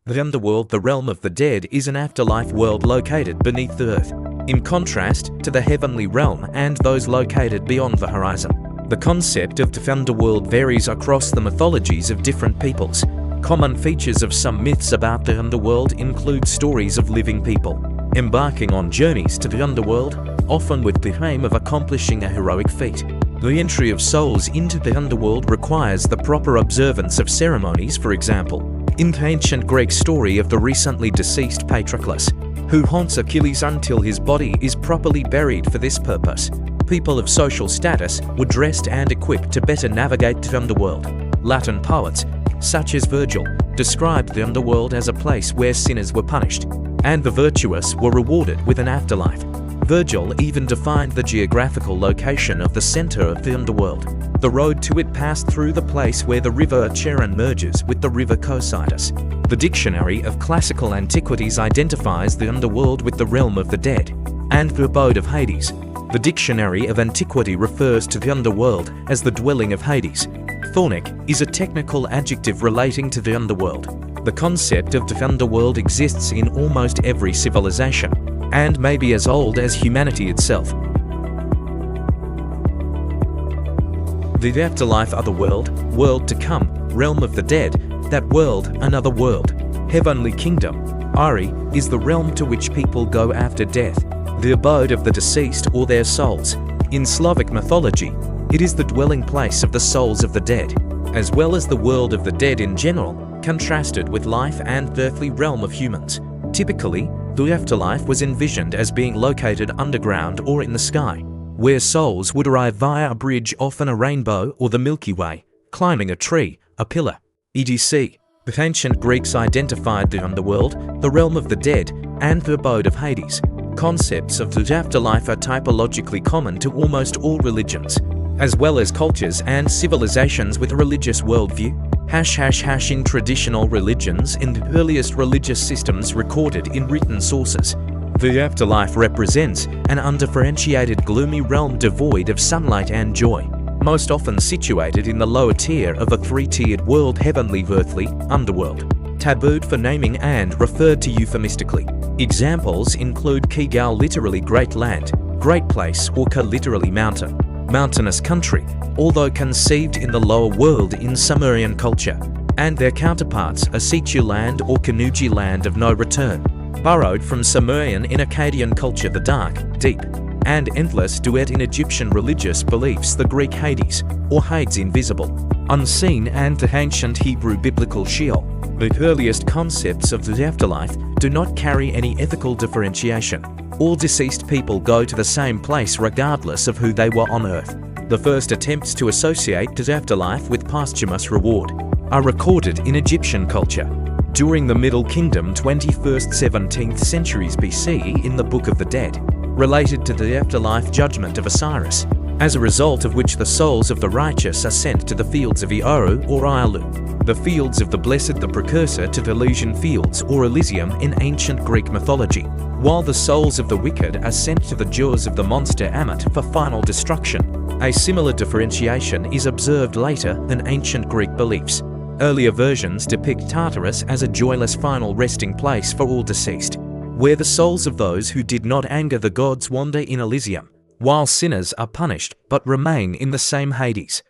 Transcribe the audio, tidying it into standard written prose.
The Underworld, the realm of the dead, is an afterlife world located beneath the earth, in contrast to the heavenly realm and those located beyond the horizon. The concept of the Underworld varies across the mythologies of different peoples. Common features of some myths about the Underworld include stories of living people embarking on journeys to the Underworld, often with the aim of accomplishing a heroic feat. The entry of souls into the Underworld requires the proper observance of ceremonies. For example, in the ancient Greek story of the recently deceased Patroclus, who haunts Achilles until his body is properly buried. For this purpose, people of social status were dressed and equipped to better navigate the Underworld. Latin poets, such as Virgil, described the Underworld as a place where sinners were punished, and the virtuous were rewarded with an afterlife. Virgil even defined the geographical location of the center of the Underworld. The road to it passed through the place where the river Acheron merges with the river Cocytus. The Dictionary of Classical Antiquities identifies the Underworld with the realm of the dead and the abode of Hades. The Dictionary of Antiquity refers to the Underworld as the dwelling of Hades. Thornic is a technical adjective relating to the Underworld. The concept of the Underworld exists in almost every civilization, and may be as old as humanity itself. The afterlife, otherworld, world to come, realm of the dead, that world, another world, heavenly kingdom. Ari is the realm to which people go after death, the abode of the deceased or their souls. In Slavic mythology, it is the dwelling place of the souls of the dead, as well as the world of the dead in general, contrasted with life and the earthly realm of humans. Typically, the afterlife was envisioned as being located underground or in the sky, where souls would arrive via a bridge, often a rainbow or the Milky Way, climbing a tree, a pillar, etc. The ancient Greeks identified the Underworld, the realm of the dead, and the abode of Hades. Concepts of the afterlife are typologically common to almost all religions, as well as cultures and civilizations with a religious worldview. In traditional religions, in the earliest religious systems recorded in written sources, the afterlife represents an undifferentiated gloomy realm devoid of sunlight and joy, most often situated in the lower tier of a three-tiered world: heavenly, earthly, underworld. Tabooed for naming and referred to euphemistically. Examples include Kigal, literally great land, great place, or Ka, literally mountain, mountainous country, although conceived in the lower world in Sumerian culture, and their counterparts, Asitu land or Kanuji, land of no return, borrowed from Sumerian in Akkadian culture, the dark, deep, and endless duet in Egyptian religious beliefs, the Greek Hades, or Hades, invisible, unseen, and the ancient Hebrew biblical Sheol. The earliest concepts of the afterlife do not carry any ethical differentiation. All deceased people go to the same place regardless of who they were on earth. The first attempts to associate the afterlife with posthumous reward are recorded in Egyptian culture during the Middle Kingdom, 21st–17th centuries BCE, in the Book of the Dead, related to the afterlife judgment of Osiris, as a result of which the souls of the righteous are sent to the fields of Ioru or Ialu, the fields of the blessed, the precursor to the Elysian fields or Elysium in ancient Greek mythology, while the souls of the wicked are sent to the jaws of the monster Ammit for final destruction. A similar differentiation is observed later in ancient Greek beliefs. Earlier versions depict Tartarus as a joyless final resting place for all deceased, where the souls of those who did not anger the gods wander in Elysium, while sinners are punished but remain in the same Hades.